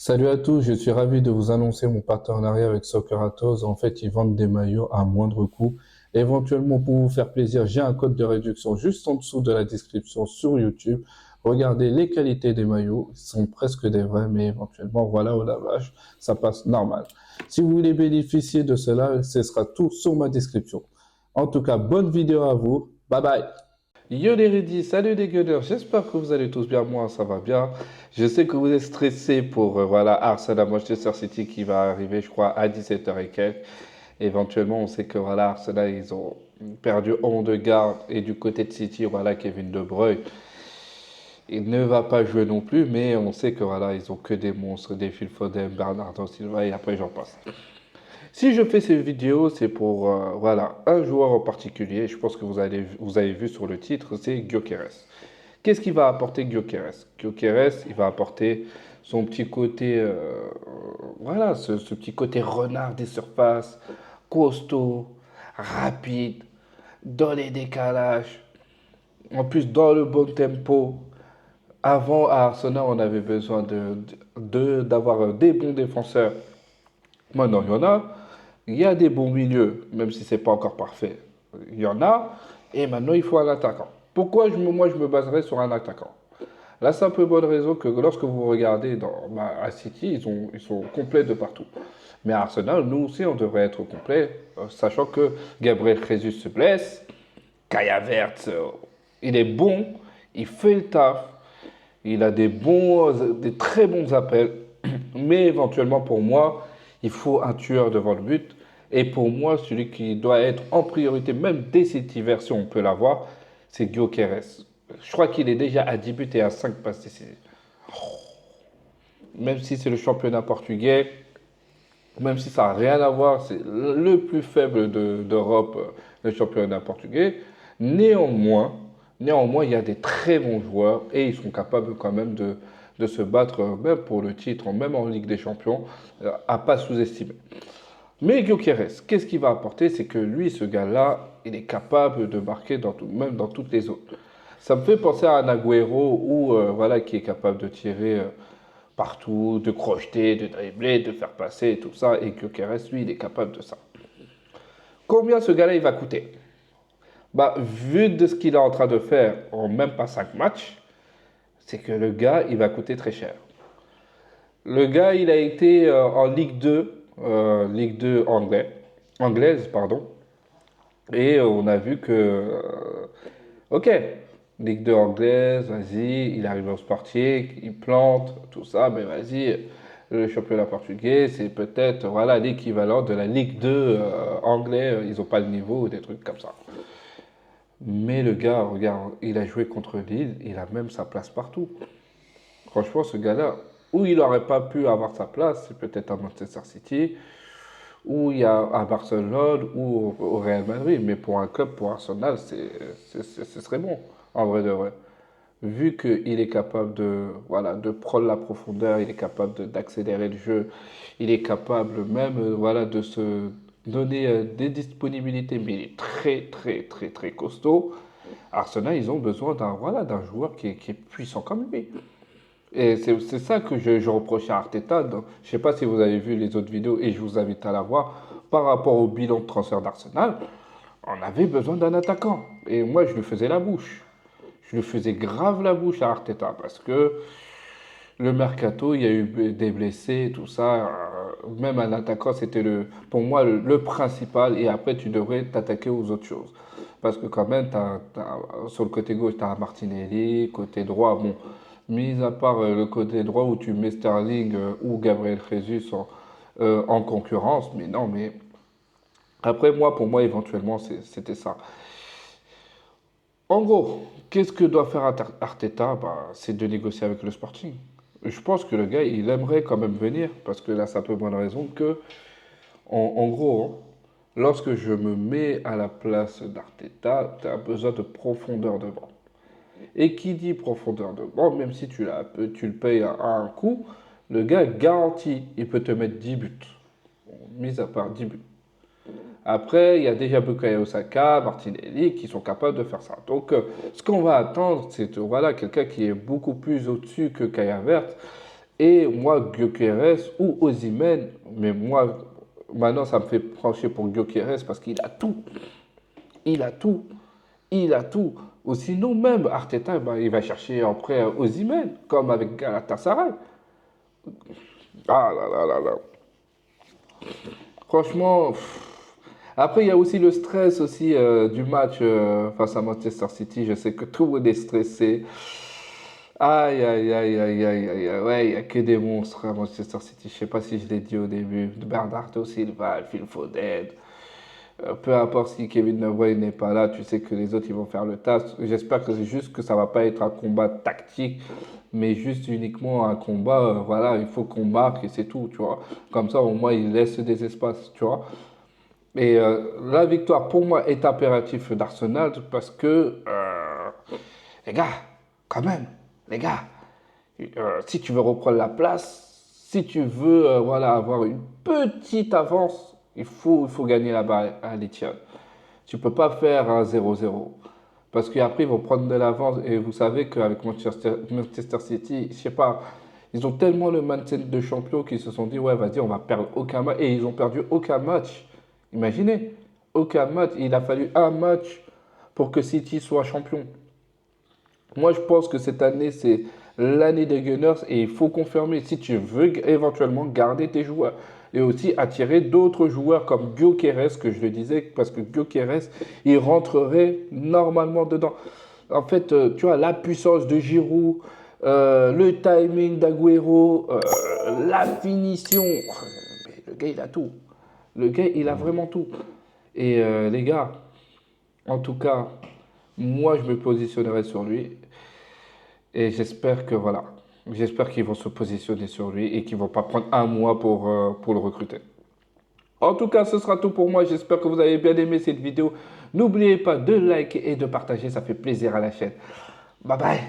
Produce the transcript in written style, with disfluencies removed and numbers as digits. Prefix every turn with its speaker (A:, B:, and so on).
A: Salut à tous, je suis ravi de vous annoncer mon partenariat avec Soccer En fait, ils vendent des maillots à moindre coût. Éventuellement, pour vous faire plaisir, j'ai un code de réduction juste en dessous de la description sur YouTube. Regardez les qualités des maillots, ils sont presque des vrais, mais éventuellement, voilà, au lavage, ça passe normal. Si vous voulez bénéficier de cela, ce sera tout sur ma description. En tout cas, bonne vidéo à vous. Bye bye. Yo les Redis, salut les gueuleurs, j'espère que vous allez tous bien, moi ça va bien. Je sais que vous êtes stressés pour voilà, Arsenal Manchester City qui va arriver je crois à 17h et quelques. Éventuellement on sait que voilà, Arsenal ils ont perdu Ondegaard et du côté de City voilà, Kevin De Bruyne. Il ne va pas jouer non plus, mais on sait que voilà, ils ont que des monstres, des Phil Foden, Bernardo Silva et après j'en passe. Si je fais ces vidéos, c'est pour voilà, un joueur en particulier. Je pense que vous avez vu sur le titre, c'est Gyökeres. Qu'est-ce qu'il va apporter Gyökeres? Gyökeres, il va apporter son petit côté, voilà, ce petit côté renard des surfaces, costaud, rapide, dans les décalages, en plus dans le bon tempo. Avant, à Arsenal, on avait besoin d'avoir des bons défenseurs. Maintenant, il y en a. Il y a des bons milieux, même si c'est pas encore parfait. Il y en a. Et maintenant, il faut un attaquant. Pourquoi moi, je me baserais sur un attaquant? La simple bonne raison que lorsque vous regardez à City, ils sont complets de partout. Mais à Arsenal, nous aussi, on devrait être complet, sachant que Gabriel Jesus se blesse, Kai Havertz, il est bon, il fait le taf, il a des très bons appels, mais éventuellement pour moi, il faut un tueur devant le but. Et pour moi, celui qui doit être en priorité, même dès cette hiver, si on peut l'avoir, c'est Gyökeres. Je crois qu'il est déjà à 10 buts et à 5 passes décisives. Même si c'est le championnat portugais, même si ça n'a rien à voir, c'est le plus faible d'Europe, le championnat portugais. Néanmoins, néanmoins, il y a des très bons joueurs et ils sont capables quand même de se battre, même pour le titre, même en Ligue des Champions, à pas sous-estimer. Mais Gyökeres, qu'est-ce qu'il va apporter? C'est que lui, ce gars-là, il est capable de marquer même dans toutes les zones. Ça me fait penser à un Agüero voilà, qui est capable de tirer partout, de crocheter, de dribbler, de faire passer et tout ça. Et Gyökeres, lui, il est capable de ça. Combien ce gars-là, il va coûter? Bah, vu de ce qu'il est en train de faire en même pas 5 matchs, c'est que le gars, il va coûter très cher. Le gars, il a été en Ligue 2 anglaise, pardon. Et on a vu que, ok, Ligue 2 anglaise, vas-y, il arrive au Sporting, il plante, tout ça, mais vas-y, le championnat portugais, c'est peut-être voilà l'équivalent de la Ligue 2 anglais, ils n'ont pas le niveau, des trucs comme ça. Mais le gars, regarde, il a joué contre Lille, il a même sa place partout. Franchement, ce gars-là, où il n'aurait pas pu avoir sa place, c'est peut-être à Manchester City, ou il y a à Barcelone, ou au Real Madrid. Mais pour un club, pour Arsenal, ce serait bon, en vrai de vrai. Vu qu'il est capable voilà, de prendre la profondeur, il est capable d'accélérer le jeu, il est capable même voilà, de se donner des disponibilités, mais il est très costaud. Arsenal, ils ont besoin voilà, d'un joueur qui est puissant comme lui. Et c'est ça que je reproche à Arteta. Je ne sais pas si vous avez vu les autres vidéos et je vous invite à la voir. Par rapport au bilan de transfert d'Arsenal, on avait besoin d'un attaquant. Et moi, je lui faisais la bouche. Je lui faisais grave la bouche à Arteta parce que le mercato, il y a eu des blessés, tout ça. Même un attaquant, c'était pour moi le principal. Et après, tu devrais t'attaquer aux autres choses. Parce que quand même, sur le côté gauche, tu as Martinelli, côté droit, bon, mis à part le côté droit où tu mets Sterling ou Gabriel Jesus en concurrence, mais non, mais après, pour moi, éventuellement, c'était ça. En gros, qu'est-ce que doit faire Arteta? Bah, c'est de négocier avec le Sporting. Je pense que le gars, il aimerait quand même venir, parce que là, ça peut bonne raison que, en gros, hein, lorsque je me mets à la place d'Arteta, tu as besoin de profondeur devant. Et qui dit profondeur de banc, même si tu le payes à un coup, le gars garantit, il peut te mettre 10 buts. Bon, mis à part 10 buts. Après, il y a déjà Bukayo Osaka, Martinelli qui sont capables de faire ça. Donc, ce qu'on va attendre, c'est voilà, quelqu'un qui est beaucoup plus au-dessus que Kai Havertz Et moi, Gyökeres ou Osimhen, mais moi, maintenant, ça me fait pencher pour Gyökeres parce qu'il a tout. Il a tout. Il a tout. Ou sinon, même Arteta, ben, il va chercher après Osimhen, comme avec Galatasaray. Ah là là là là. Franchement, après, il y a aussi le stress aussi du match face à Manchester City. Je sais que tout le monde est stressé. Aïe, aïe, aïe, aïe, aïe, aïe, aïe. Ouais, il n'y a que des monstres à Manchester City. Je sais pas si je l'ai dit au début. Bernardo Silva, Phil Foden. Peu importe si Kevin De Bruyne n'est pas là, tu sais que les autres ils vont faire le taf. J'espère que c'est juste que ça va pas être un combat tactique, mais juste uniquement un combat. Voilà, il faut qu'on marque et c'est tout, tu vois. Comme ça, au moins, il laisse des espaces, tu vois. Et la victoire pour moi est impératif d'Arsenal parce que les gars, quand même, les gars, si tu veux reprendre la place, si tu veux voilà, avoir une petite avance, il faut gagner là-bas à l'Etihad. Tu ne peux pas faire un 0-0. Parce qu'après, ils vont prendre de l'avance. Et vous savez qu'avec Manchester City, je sais pas, ils ont tellement le mindset de champion qu'ils se sont dit, ouais, vas-y, on va perdre aucun match. Et ils ont perdu aucun match. Imaginez, aucun match. Il a fallu un match pour que City soit champion. Moi, je pense que cette année, c'est l'année des Gunners et il faut confirmer si tu veux éventuellement garder tes joueurs et aussi attirer d'autres joueurs comme Gyökeres, que je le disais, parce que Gyökeres, il rentrerait normalement dedans. En fait, tu vois, la puissance de Giroud, le timing d'Aguero, la finition. Mais le gars, il a tout. Le gars, il a vraiment tout. Et les gars, en tout cas, moi, je me positionnerai sur lui. Et j'espère que voilà, j'espère qu'ils vont se positionner sur lui et qu'ils vont pas prendre un mois pour le recruter. En tout cas, ce sera tout pour moi. J'espère que vous avez bien aimé cette vidéo. N'oubliez pas de liker et de partager, ça fait plaisir à la chaîne. Bye bye.